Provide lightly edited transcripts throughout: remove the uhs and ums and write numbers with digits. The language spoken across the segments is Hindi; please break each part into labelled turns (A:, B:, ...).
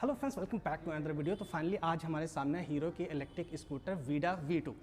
A: Hello friends, welcome back to another video. तो फाइनली आज हमारे सामने है हीरो की इलेक्ट्रिक स्कूटर वीडा V2।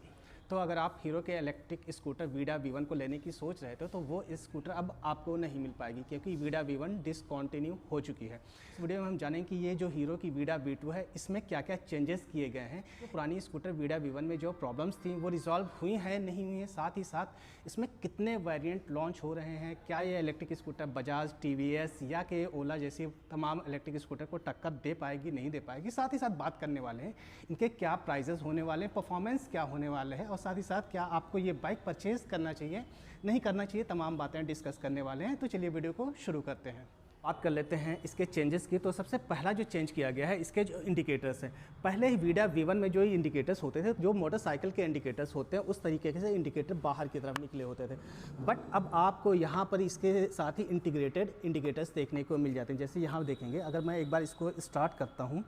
A: तो अगर आप हीरो के इलेक्ट्रिक स्कूटर वीडा V1 को लेने की सोच रहे थे तो वो स्कूटर अब आपको नहीं मिल पाएगी क्योंकि वीडा V1 डिसकंटिन्यू हो चुकी है। इस वीडियो में हम जानेंगे कि ये जो हीरो की वीडा V2 है इसमें क्या क्या चेंजेस किए गए हैं। तो पुरानी स्कूटर वीडा V1 में जो प्रॉब्लम्स थी वो रिजॉल्व हुई हैं नहीं हुई हैं, साथ ही साथ इसमें कितने वेरिएंट लॉन्च हो रहे हैं, क्या ये इलेक्ट्रिक स्कूटर बजाज, TVS या के ओला जैसी तमाम इलेक्ट्रिक स्कूटर को टक्कर दे पाएगी नहीं दे पाएगी। साथ ही साथ बात करने वाले हैं इनके क्या प्राइजेस होने वाले हैं, परफॉर्मेंस क्या होने वाले हैं और साथ ही साथ क्या आपको ये बाइक परचेज़ करना चाहिए नहीं करना चाहिए, तमाम बातें डिस्कस करने वाले हैं। तो चलिए वीडियो को शुरू करते हैं। बात कर लेते हैं इसके चेंजेस की। तो सबसे पहला जो चेंज किया गया है इसके जो इंडिकेटर्स हैं, पहले ही वीडा V1 में जो इंडिकेटर्स होते थे, जो मोटरसाइकिल के इंडिकेटर्स होते हैं उस तरीके से इंडिकेटर बाहर की तरफ निकले होते थे। बट अब आपको यहाँ पर इसके साथ ही इंटीग्रेटेड इंडिकेटर्स देखने को मिल जाते हैं। जैसे यहाँ देखेंगे, अगर मैं एक बार इसको स्टार्ट करता हूँ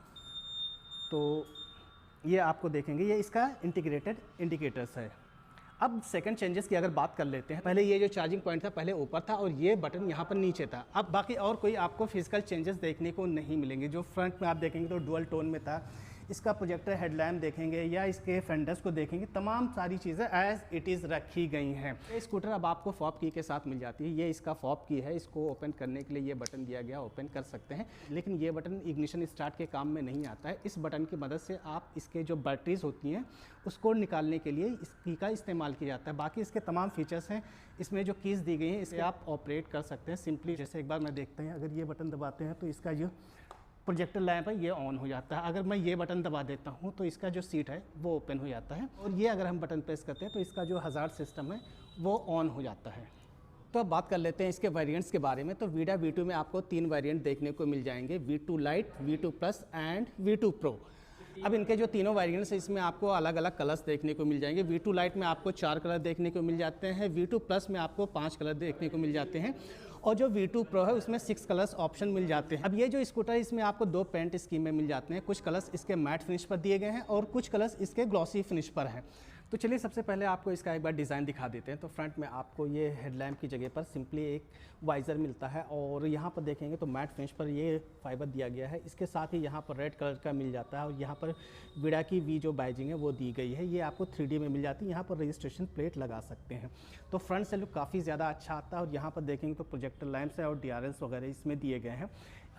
A: तो ये आपको देखेंगे ये इसका इंटीग्रेटेड इंडिकेटर्स है। अब सेकंड चेंजेस की अगर बात कर लेते हैं, पहले ये जो चार्जिंग पॉइंट था पहले ऊपर था और ये बटन यहाँ पर नीचे था। अब बाकी और कोई आपको फिजिकल चेंजेस देखने को नहीं मिलेंगे। जो फ्रंट में आप देखेंगे तो डुअल टोन में था, इसका प्रोजेक्टर हेडलैम्प देखेंगे या इसके फेंडर्स को देखेंगे, तमाम सारी चीज़ें एज इट इज़ रखी गई हैं। ये स्कूटर अब आपको फॉब की के साथ मिल जाती है। ये इसका फॉब की है, इसको ओपन करने के लिए ये बटन दिया गया, ओपन कर सकते हैं। लेकिन ये बटन इग्निशन स्टार्ट के काम में नहीं आता है। इस बटन की मदद से आप इसके जो बैटरीज होती हैं उसको निकालने के लिए इस की का इस्तेमाल किया जाता है। बाकी इसके तमाम फीचर्स हैं, इसमें जो कीज़ दी गई हैं इसे आप ऑपरेट कर सकते हैं सिंपली। जैसे एक बार मैं देखते हैं, अगर ये बटन दबाते हैं तो इसका जो प्रोजेक्टर लैंप है ये ऑन हो जाता है। अगर मैं ये बटन दबा देता हूँ तो इसका जो सीट है वो ओपन हो जाता है और ये अगर हम बटन प्रेस करते हैं तो इसका जो हज़ार्ड सिस्टम है वो ऑन हो जाता है। तो अब बात कर लेते हैं इसके वेरिएंट्स के बारे में। तो वीडा V2 में आपको 3 वेरिएंट देखने को मिल जाएंगे, V2 light, V2 plus and V2 pro. अब इनके जो तीनों वेरिएंट्स हैं इसमें आपको अलग अलग कलर्स देखने को मिल जाएंगे। V2 लाइट में आपको 4 कलर देखने को मिल जाते हैं, V2 प्लस में आपको 5 कलर देखने को मिल जाते हैं और जो V2 प्रो है उसमें 6 कलर्स ऑप्शन मिल जाते हैं। अब ये जो स्कूटर है इसमें आपको 2 पेंट स्कीम में मिल जाते हैं। कुछ कलर्स इसके मैट फिनिश पर दिए गए हैं और कुछ कलर्स इसके ग्लॉसी फिनिश पर हैं। तो चलिए सबसे पहले आपको इसका एक बार डिज़ाइन दिखा देते हैं। तो फ्रंट में आपको ये हेडलैम्प की जगह पर सिंपली एक वाइज़र मिलता है और यहाँ पर देखेंगे तो मैट फिनिश पर ये फाइबर दिया गया है। इसके साथ ही यहाँ पर रेड कलर का मिल जाता है और यहाँ पर वीडा की V जो बैजिंग है वो दी गई है, ये आपको 3D में मिल जाती है। यहाँ पर रजिस्ट्रेशन प्लेट लगा सकते हैं। तो फ्रंट से लुक काफ़ी ज़्यादा अच्छा आता है और यहाँ पर देखेंगे तो प्रोजेक्टर लैंप्स है और DRLs वगैरह इसमें दिए गए हैं।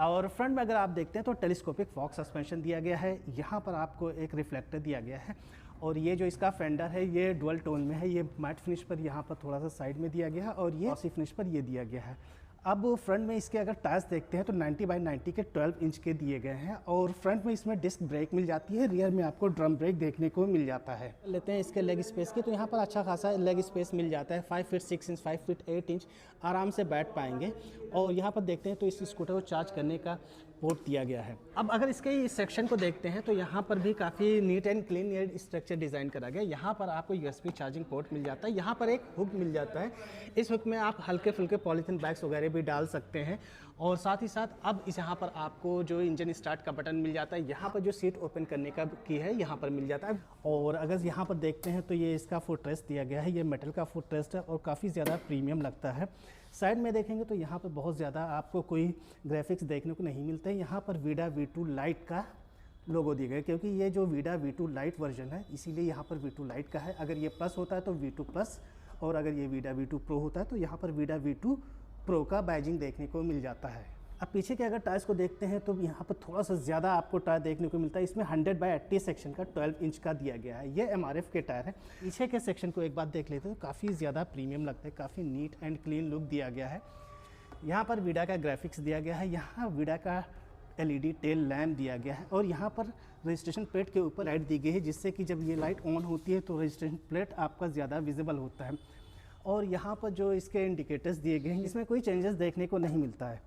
A: और फ्रंट में अगर आप देखते हैं तो टेलीस्कोपिक फॉग सस्पेंशन दिया गया है, यहाँ पर आपको एक रिफ्लेक्टर दिया गया है और ये जो इसका फेंडर है ये डुअल टोन में है। ये मैट फिनिश पर यहाँ पर थोड़ा सा साइड में दिया गया है और ये ग्लॉसी फिनिश पर ये दिया गया है। अब फ्रंट में इसके अगर टायर्स देखते हैं तो 90/90 के 12 इंच के दिए गए हैं और फ्रंट में इसमें डिस्क ब्रेक मिल जाती है, रियर में आपको ड्रम ब्रेक देखने को मिल जाता है। लेते हैं इसके लेग स्पेस के, तो यहाँ पर अच्छा खासा लेग स्पेस मिल जाता है। 5 फीट 6 इंच 5 फीट 8 इंच आराम से बैठ पाएंगे। और यहाँ पर देखते हैं तो इस स्कूटर को चार्ज करने का पोर्ट दिया गया है। अब अगर इसके इस सेक्शन को देखते हैं तो यहाँ पर भी काफ़ी नीट एंड क्लीन ये स्ट्रक्चर डिज़ाइन करा गया। यहाँ पर आपको USB चार्जिंग पोर्ट मिल जाता है, यहाँ पर एक हुक मिल जाता है। इस हुक में आप हल्के फुल्के पॉलीथीन बैग्स वगैरह भी डाल सकते हैं और साथ ही साथ अब इस यहाँ पर आपको जो इंजन स्टार्ट का बटन मिल जाता है, यहाँ पर जो सीट ओपन करने का की है यहाँ पर मिल जाता है। और अगर यहाँ पर देखते हैं तो ये इसका फुट रेस्ट दिया गया है, ये मेटल का फुट रेस्ट है और काफ़ी ज़्यादा प्रीमियम लगता है। साइड में देखेंगे तो यहाँ पर बहुत ज़्यादा आपको कोई ग्राफिक्स देखने को नहीं मिलते हैं। यहाँ पर वीडा V2 लाइट का लोगो दिया गया है क्योंकि ये जो वीडा V2 लाइट वर्जन है इसीलिए यहाँ पर V2 लाइट का है। अगर ये प्लस होता है तो V2 प्लस और अगर ये वीडा V2 प्रो होता है तो यहाँ पर वीडा V2 प्रो का बैजिंग देखने को मिल जाता है। अब पीछे के अगर टायर्स को देखते हैं तो यहाँ पर थोड़ा सा ज़्यादा आपको टायर देखने को मिलता है। इसमें 100/80 सेक्शन का 12 इंच का दिया गया है, ये MRF के टायर है। पीछे के सेक्शन को एक बार देख लेते हैं तो काफ़ी ज़्यादा प्रीमियम लगता है, काफ़ी नीट एंड क्लीन लुक दिया गया है। यहाँ पर वीडा का ग्राफिक्स दिया गया है, यहाँ वीडा का LED टेल लैम्प दिया गया है और यहाँ पर रजिस्ट्रेशन प्लेट के ऊपर लाइट दी गई है जिससे कि जब ये लाइट ऑन होती है तो रजिस्ट्रेशन प्लेट आपका ज़्यादा विजिबल होता है। और यहाँ पर जो इसके इंडिकेटर्स दिए गए हैं इसमें कोई चेंजेस देखने को नहीं मिलता है।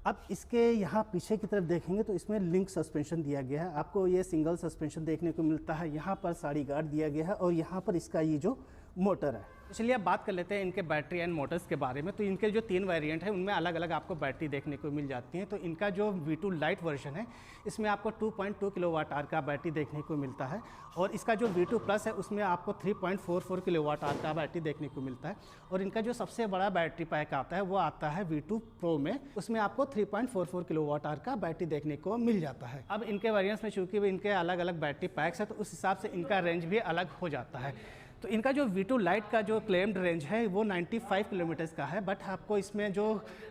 A: अब इसके यहाँ पीछे की तरफ देखेंगे तो इसमें लिंक सस्पेंशन दिया गया है, आपको ये सिंगल सस्पेंशन देखने को मिलता है। यहाँ पर साड़ी गार्ड दिया गया है और यहाँ पर इसका ये जो मोटर है चलिए अब बात कर लेते हैं इनके बैटरी एंड मोटर्स के बारे में। तो इनके जो 3 वेरिएंट हैं उनमें अलग अलग आपको बैटरी देखने को मिल जाती हैं। तो इनका जो V2 लाइट वर्जन है इसमें आपको 2.2 किलोवाट आवर का बैटरी देखने को मिलता है, और इसका जो V2 प्लस है उसमें आपको 3.44 किलोवाट आवर का बैटरी देखने को मिलता है। और इनका जो सबसे बड़ा बैटरी पैक आता है वो आता है V2 प्रो में, उसमें आपको 3.44 किलोवाट आवर का बैटरी देखने को मिल जाता है। अब इनके वेरिएंट्स में चूँकि इनके अलग अलग बैटरी पैक्स है तो उस हिसाब से इनका रेंज भी अलग हो जाता है। तो इनका जो V2 लाइट का जो क्लेम्ड रेंज है वो 95 किलोमीटर्स का है, बट आपको इसमें जो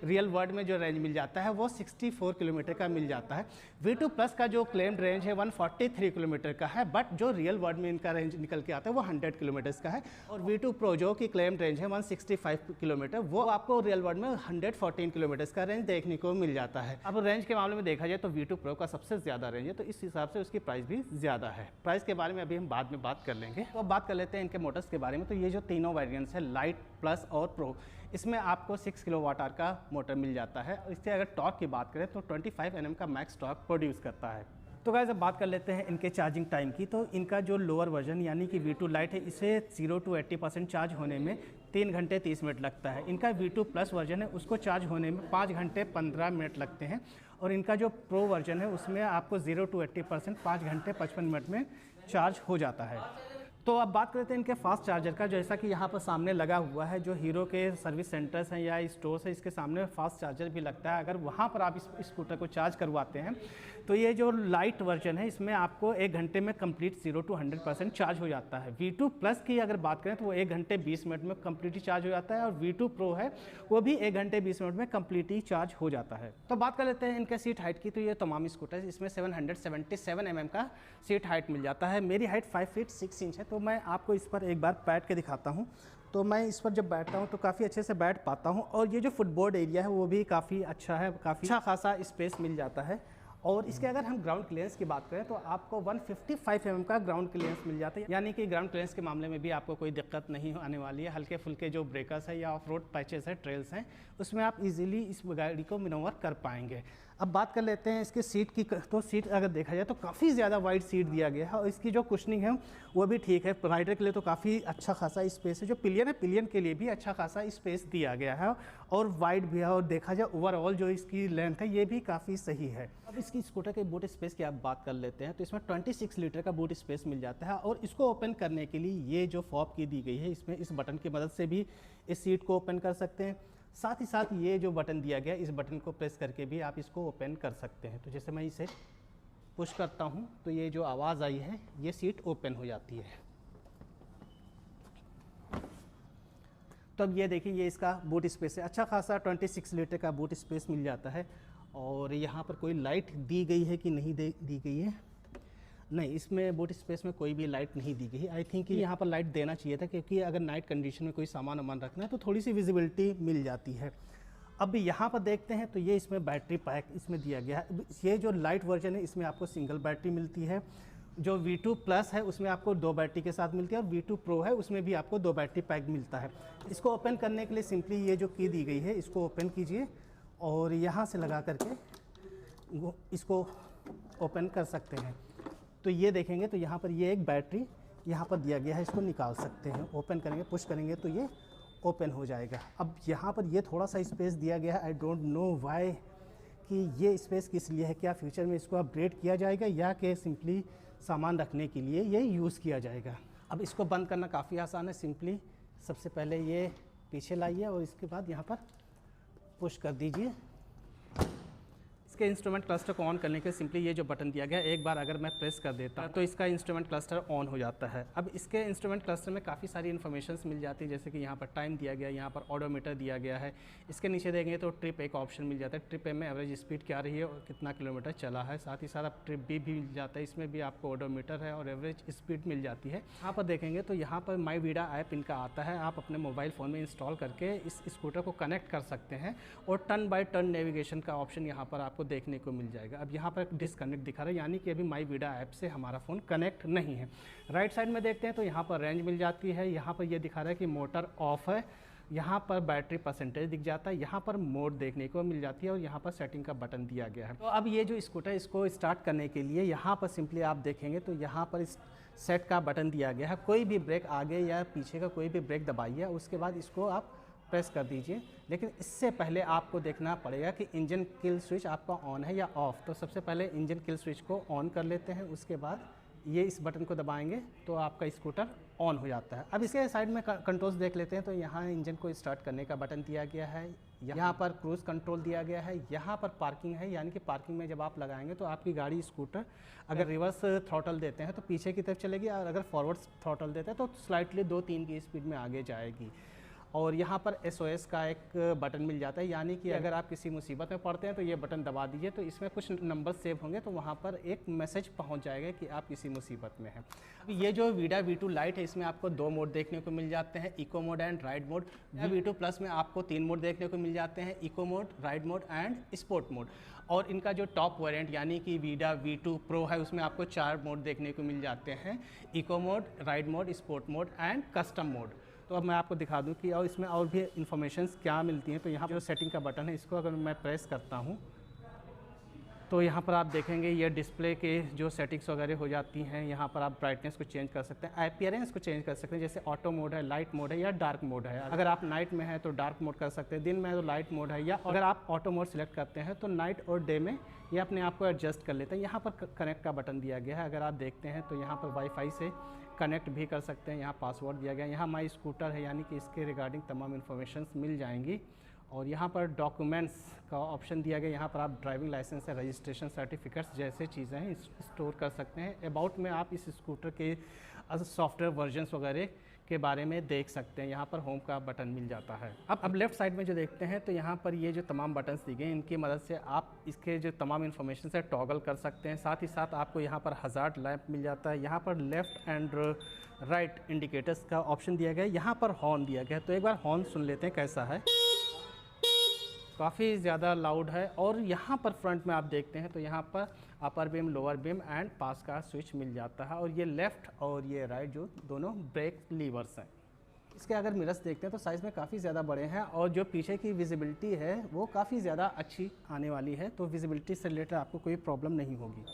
A: रियल वर्ल्ड में जो रेंज मिल जाता है वो 64 किलोमीटर का मिल जाता है। V2 प्लस का जो क्लेम्ड रेंज है 143 किलोमीटर का है, बट जो रियल वर्ल्ड में इनका रेंज निकल के आता है वो 100 किलोमीटर्स का है। और V2 प्रो जो की क्लेम्ड रेंज है 165 किलोमीटर, वो आपको रियल वर्ल्ड में 114 किलोमीटर्स का रेंज देखने को मिल जाता है। अब रेंज के मामले में देखा जाए तो V2 प्रो का सबसे ज़्यादा रेंज है, तो इस हिसाब से उसकी प्राइस भी ज़्यादा है। प्राइस के बारे में अभी हम बाद में बात कर लेंगे। तो अब बात कर लेते हैं इनके मोटर्स के बारे में। तो ये जो तीनों वेरिएंट्स है लाइट, प्लस और प्रो, इसमें आपको 6 किलोवाट आवर का मोटर मिल जाता है। इससे अगर टॉर्क की बात करें तो 25 Nm का मैक्स टॉर्क प्रोड्यूस करता है। तो गाइस अब बात कर लेते हैं इनके चार्जिंग टाइम की। तो इनका जो लोअर वर्जन यानी कि V2 लाइट है इसे 0 to 80% चार्ज होने में 3 घंटे 30 मिनट लगता है। इनका V2 प्लस वर्जन है उसको चार्ज होने में 5 घंटे 15 मिनट लगते हैं। और इनका जो प्रो वर्जन है उसमें आपको 0 to 80% 5 घंटे 55 मिनट में चार्ज हो जाता है। तो अब बात करते हैं इनके फास्ट चार्जर का। जैसा कि यहाँ पर सामने लगा हुआ है, जो हीरो के सर्विस सेंटर्स हैं या स्टोर्स है इसके सामने फास्ट चार्जर भी लगता है। अगर वहाँ पर आप इस स्कूटर को चार्ज करवाते हैं तो ये जो लाइट वर्जन है इसमें आपको 1 घंटे में कंप्लीट 0 to 100% चार्ज हो जाता है। V2 प्लस की अगर बात करें तो वो 1 घंटे 20 मिनट में कम्प्लीटली चार्ज हो जाता है, और V2 प्रो है वो भी 1 घंटे 20 मिनट में कम्प्लीटली चार्ज हो जाता है। तो बात कर लेते हैं इनके सीट हाइट की। तो ये तमाम स्कूटर इसमें 777 mm का सीट हाइट मिल जाता है। मेरी हाइट 5 फीट 6 इंच है, तो मैं आपको इस पर एक बार बैठ के दिखाता हूँ। तो मैं इस पर जब बैठता हूँ तो काफ़ी अच्छे से बैठ पाता हूँ, और ये जो फुटबोर्ड एरिया है वो भी काफ़ी अच्छा है, काफ़ी अच्छा खासा स्पेस मिल जाता है। और इसके अगर हम ग्राउंड क्लियरेंस की बात करें तो आपको 155 mm का ग्राउंड क्लियरेंस मिल जाता है, यानी कि ग्राउंड क्लियरेंस के मामले में भी आपको कोई दिक्कत नहीं आने वाली है। हल्के फुल्के जो ब्रेकर्स है या ऑफ रोड पैचेस है, ट्रेल्स हैं, उसमें आप इजीली इस गाड़ी को मैनोवर कर पाएंगे। अब बात कर लेते हैं इसके सीट की। तो सीट अगर देखा जाए तो काफ़ी ज़्यादा वाइड सीट दिया गया है, और इसकी जो कुशनिंग है वो भी ठीक है। राइडर के लिए तो काफ़ी अच्छा खासा स्पेस है। जो पिलियन है, पिलियन के लिए भी अच्छा खासा स्पेस दिया गया है, और वाइड भी है। और देखा जाए ओवरऑल जो इसकी लेंथ है ये भी काफ़ी सही है। अब इसकी स्कूटर के बूट स्पेस की आप बात कर लेते हैं तो इसमें 26 लीटर का बूट स्पेस मिल जाता है। और इसको ओपन करने के लिए ये जो फॉब की दी गई है इसमें इस बटन की मदद से भी इस सीट को ओपन कर सकते हैं। साथ ही साथ ये जो बटन दिया गया इस बटन को प्रेस करके भी आप इसको ओपन कर सकते हैं। तो जैसे मैं इसे पुश करता हूँ तो ये जो आवाज़ आई है ये सीट ओपन हो जाती है। तो अब ये देखिए ये इसका बूट स्पेस है, अच्छा खासा 26 लीटर का बूट स्पेस मिल जाता है। और यहाँ पर कोई लाइट दी गई है कि नहीं दी गई है, नहीं, इसमें बूट स्पेस में कोई भी लाइट नहीं दी गई। आई थिंक यहाँ पर लाइट देना चाहिए था, क्योंकि अगर नाइट कंडीशन में कोई सामान वामान रखना है तो थोड़ी सी विजिबिलिटी मिल जाती है। अब यहाँ पर देखते हैं तो ये इसमें बैटरी पैक इसमें दिया गया है। ये जो लाइट वर्जन है इसमें आपको सिंगल बैटरी मिलती है। जो V2 प्लस है उसमें आपको 2 बैटरी के साथ मिलती है, और V2 प्रो है उसमें भी आपको 2 बैटरी पैक मिलता है। इसको ओपन करने के लिए सिंपली ये जो की दी गई है इसको ओपन कीजिए, और यहाँ से लगा करके इसको ओपन कर सकते हैं। तो ये देखेंगे तो यहाँ पर ये एक बैटरी यहाँ पर दिया गया है, इसको निकाल सकते हैं। ओपन करेंगे, पुश करेंगे तो ये ओपन हो जाएगा। अब यहाँ पर ये थोड़ा सा स्पेस दिया गया है, आई डोंट नो वाई कि ये स्पेस किस लिए है। क्या फ्यूचर में इसको अपग्रेड किया जाएगा या कि सिंपली सामान रखने के लिए ये यूज़ किया जाएगा। अब इसको बंद करना काफ़ी आसान है। सिंपली सबसे पहले ये पीछे लाइए और इसके बाद यहाँ पर पुश कर दीजिए। इसके इंस्ट्रूमेंट क्लस्टर को ऑन करने के लिए सिंपली ये जो बटन दिया गया है एक बार अगर मैं प्रेस कर देता हूँ तो इसका इंस्ट्रूमेंट क्लस्टर ऑन हो जाता है। अब इसके इंस्ट्रूमेंट क्लस्टर में काफ़ी सारी इन्फॉर्मेशंस मिल जाती है, जैसे कि यहाँ पर टाइम दिया गया है, यहाँ पर ऑडोमीटर दिया गया है। इसके नीचे देखेंगे तो ट्रिप एक ऑप्शन मिल जाता है, ट्रिप में एवरेज स्पीड क्या रही है और कितना किलोमीटर चला है। साथ ही साथ अब ट्रिप भी मिल जाता है, इसमें भी आपको ऑडोमीटर है और एवरेज स्पीड मिल जाती है। यहाँ पर देखेंगे तो यहाँ पर माई वीडा ऐप इनका आता है, आप अपने मोबाइल फ़ोन में इंस्टॉल करके इस स्कूटर को कनेक्ट कर सकते हैं, और टर्न बाय टर्न नेविगेशन का ऑप्शन यहाँ पर आपको देखने को मिल जाएगा। अब यहाँ पर डिसकनेक्ट दिखा रहा है, यानी कि अभी माई वीडा ऐप से हमारा फ़ोन कनेक्ट नहीं है। राइट साइड में देखते हैं तो यहाँ पर रेंज मिल जाती है। यहाँ पर ये दिखा रहा है कि मोटर ऑफ है, यहाँ पर बैटरी परसेंटेज दिख जाता है, यहाँ पर मोड देखने को मिल जाती है और यहाँ पर सेटिंग का बटन दिया गया है। तो अब ये जो स्कूटर इसको स्टार्ट करने के लिए यहाँ पर सिंपली आप देखेंगे तो यहाँ पर इस सेट का बटन दिया गया है। कोई भी ब्रेक आगे या पीछे का कोई भी ब्रेक दबाइए, उसके बाद इसको आप प्रेस कर दीजिए। लेकिन इससे पहले आपको देखना पड़ेगा कि इंजन किल स्विच आपका ऑन है या ऑफ़। तो सबसे पहले इंजन किल स्विच को ऑन कर लेते हैं, उसके बाद ये इस बटन को दबाएंगे तो आपका स्कूटर ऑन हो जाता है। अब इसके साइड में कंट्रोल्स देख लेते हैं। तो यहाँ इंजन को स्टार्ट करने का बटन दिया गया है, यहाँ पर क्रूज़ कंट्रोल दिया गया है, यहाँ पर पार्किंग है, यानी कि पार्किंग में जब आप लगाएंगे तो आपकी गाड़ी स्कूटर अगर रिवर्स थ्रॉटल देते हैं तो पीछे की तरफ चलेगी, और अगर फॉरवर्ड थ्रॉटल देते हैं तो स्लाइटली 2-3 की स्पीड में आगे जाएगी। और यहाँ पर SOS का एक बटन मिल जाता है, यानी कि अगर आप किसी मुसीबत में पड़ते हैं तो ये बटन दबा दीजिए, तो इसमें कुछ नंबर सेव होंगे तो वहाँ पर एक मैसेज पहुँच जाएगा कि आप किसी मुसीबत में हैं। अब ये जो वीडा V2 लाइट है, इसमें आपको 2 मोड देखने को मिल जाते हैं, eco mode and ride mode. V2 plus में आपको 3 मोड देखने को मिल जाते हैं, eco mode, ride mode and sport mode. और इनका जो टॉप वेरिएंट यानी कि वीडा V2 प्रो है, उसमें आपको 4 मोड देखने को मिल जाते हैं, eco mode, ride mode, sport mode and custom mode. तो अब मैं आपको दिखा दूं कि और इसमें और भी इन्फॉर्मेशंस क्या मिलती हैं। तो यहाँ जो सेटिंग का बटन है, इसको अगर मैं प्रेस करता हूँ तो यहाँ पर आप देखेंगे ये डिस्प्ले के जो सेटिंग्स वगैरह हो जाती हैं। यहाँ पर आप ब्राइटनेस को चेंज कर सकते हैं, अपीयरेंस को चेंज कर सकते हैं, जैसे ऑटो मोड है, लाइट मोड है या डार्क मोड है। अगर आप नाइट में है तो डार्क मोड कर सकते हैं, दिन में है तो लाइट मोड है, या अगर आप ऑटो मोड सेलेक्ट करते हैं तो नाइट और डे में ये अपने आप को एडजस्ट कर लेते हैं। यहाँ पर कनेक्ट का बटन दिया गया है, अगर आप देखते हैं तो यहाँ पर वाईफाई से कनेक्ट भी कर सकते हैं। यहाँ पासवर्ड दिया गया है, यहाँ माई स्कूटर है, यानी कि इसके रिगार्डिंग तमाम इन्फॉर्मेशन मिल जाएंगी। और यहाँ पर डॉक्यूमेंट्स का ऑप्शन दिया गया, यहाँ पर आप ड्राइविंग लाइसेंस या रजिस्ट्रेशन सर्टिफिकेट्स जैसे चीज़ें हैं स्टोर कर सकते हैं। अबाउट में आप इस स्कूटर के सॉफ्टवेयर वर्जन्स वगैरह के बारे में देख सकते हैं। यहाँ पर होम का बटन मिल जाता है। अब लेफ़्ट साइड में जो देखते हैं तो यहाँ पर ये जो तमाम बटन्स दिए गए, इनकी मदद से आप इसके जो तमाम इन्फॉर्मेशन से टॉगल कर सकते हैं। साथ ही साथ आपको यहाँ पर हज़ार्ड लैंप मिल जाता है, यहाँ पर लेफ़्ट एंड राइट इंडिकेटर्स का ऑप्शन दिया गया है, यहाँ पर हॉर्न दिया गया है। तो एक बार हॉर्न सुन लेते हैं कैसा है, काफ़ी ज़्यादा लाउड है। और यहाँ पर फ्रंट में आप देखते हैं तो यहाँ पर अपर बीम, लोअर बीम एंड पास का स्विच मिल जाता है। और ये लेफ़्ट और ये राइट जो दोनों ब्रेक लीवर्स हैं। इसके अगर मिरर्स देखते हैं तो साइज़ में काफ़ी ज़्यादा बड़े हैं, और जो पीछे की विजिबिलिटी है वो काफ़ी ज़्यादा अच्छी आने वाली है। तो विजिबिलिटी से रिलेटेड आपको कोई प्रॉब्लम नहीं होगी।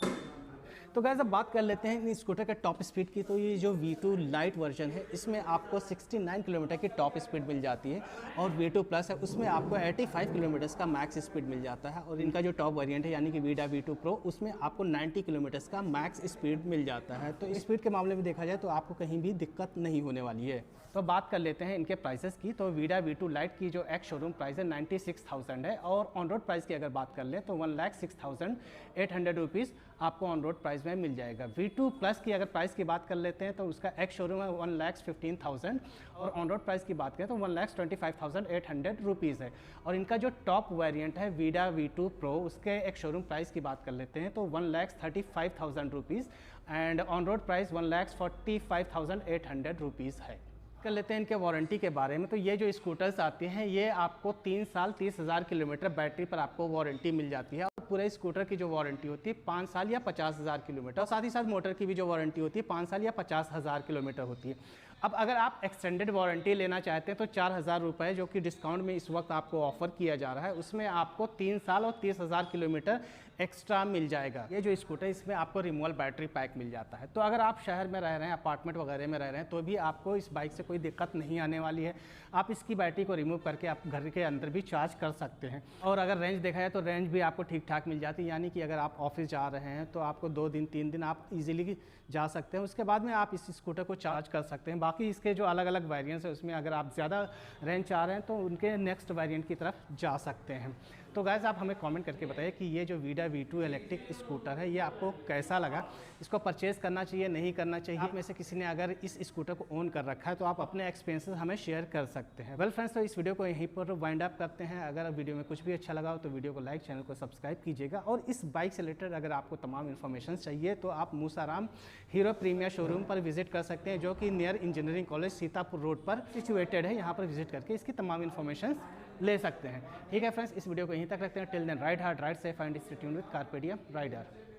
A: तो गाइस अब बात कर लेते हैं इन स्कूटर के टॉप स्पीड की। तो ये जो V2 लाइट वर्जन है, इसमें आपको 69 किलोमीटर की टॉप स्पीड मिल जाती है, और V2 प्लस है उसमें आपको 85 किलोमीटर का मैक्स स्पीड मिल जाता है। और इनका जो टॉप वेरिएंट है यानी कि वीडा V2 प्रो, उसमें आपको 90 किलोमीटर का मैक्स स्पीड मिल जाता है। तो स्पीड के मामले में देखा जाए तो आपको कहीं भी दिक्कत नहीं होने वाली है। तो बात कर लेते हैं इनके प्राइसेस की। तो वीडा V2 लाइट की जो एक्स शोरूम प्राइस है 96,000 है, और ऑन रोड प्राइस की अगर बात कर लें तो 1,06,800 रुपीज़ आपको ऑन रोड प्राइस में मिल जाएगा। V2 प्लस की अगर प्राइस की बात कर लेते हैं तो उसका एक्स शोरूम है 1,15,000, और ऑन रोड प्राइस की बात करें तो 1,25,800 रुपीज़ है। और इनका जो टॉप वेरिएंट है वीडा V2 प्रो, उसके एक्स शोरूम प्राइस की बात कर लेते हैं तो 1,35,000 rupees, and on road price 1,45,800 rupees है। कर लेते हैं इनके वारंटी के बारे में। तो ये जो स्कूटर्स आते हैं ये आपको 3 साल 30,000 किलोमीटर बैटरी पर आपको वारंटी मिल जाती है। और पूरे स्कूटर की जो वारंटी होती है 5 साल या 50,000 किलोमीटर, और साथ ही साथ मोटर की भी जो वारंटी होती है 5 साल या 50,000 किलोमीटर होती है। अब अगर आप एक्सटेंडेड वारंटी लेना चाहते हैं तो 4,000 रुपये जो कि डिस्काउंट में इस वक्त आपको ऑफर किया जा रहा है, उसमें आपको 3 साल और 30,000 किलोमीटर एक्स्ट्रा मिल जाएगा। ये जो स्कूटर है इसमें आपको रिमूवल बैटरी पैक मिल जाता है। तो अगर आप शहर में रह रहे हैं, अपार्टमेंट वगैरह में रह रहे हैं, तो भी आपको इस बाइक से कोई दिक्कत नहीं आने वाली है। आप इसकी बैटरी को रिमूव करके आप घर के अंदर भी चार्ज कर सकते हैं। और अगर रेंज देखा जाए तो रेंज भी आपको ठीक ठाक मिल जाती है, यानी कि अगर आप ऑफिस जा रहे हैं तो आपको 2 दिन 3 दिन आप इजीली जा सकते हैं। उसके बाद में आप इस स्कूटर को चार्ज कर सकते हैं। बाकी इसके जो अलग अलग वेरिएंट्स है उसमें अगर आप ज़्यादा रेंज चाह रहे हैं तो उनके नेक्स्ट वेरिएंट की तरफ जा सकते हैं। तो गाइस आप हमें कमेंट करके बताइए कि ये जो वीडा V2 इलेक्ट्रिक स्कूटर है ये आपको कैसा लगा, इसको परचेज़ करना चाहिए नहीं करना चाहिए। आप में से किसी ने अगर इस स्कूटर को ओन कर रखा है तो आप अपने एक्सपीरियंसेस हमें शेयर कर सकते हैं। वेल फ्रेंड्स, तो इस वीडियो को यहीं पर वाइंड अप करते हैं। अगर वीडियो में कुछ भी अच्छा लगा हो तो वीडियो को लाइक, चैनल को सब्सक्राइब कीजिएगा। और इस बाइक से रिलेटेड अगर आपको तमाम इन्फॉर्मेशन चाहिए तो आप मूसाराम हीरो प्रीमियर शोरूम पर विजिट कर सकते हैं, जो कि near engineering college Sitapur road पर सिचुएटेड है। यहाँ पर विजिट करके इसकी तमाम इन्फॉर्मेशन ले सकते हैं। ठीक है फ्रेंड्स, इस वीडियो को यहीं तक रखते हैं। Till then ride hard, ride safe and stay tuned with Carpediem rider.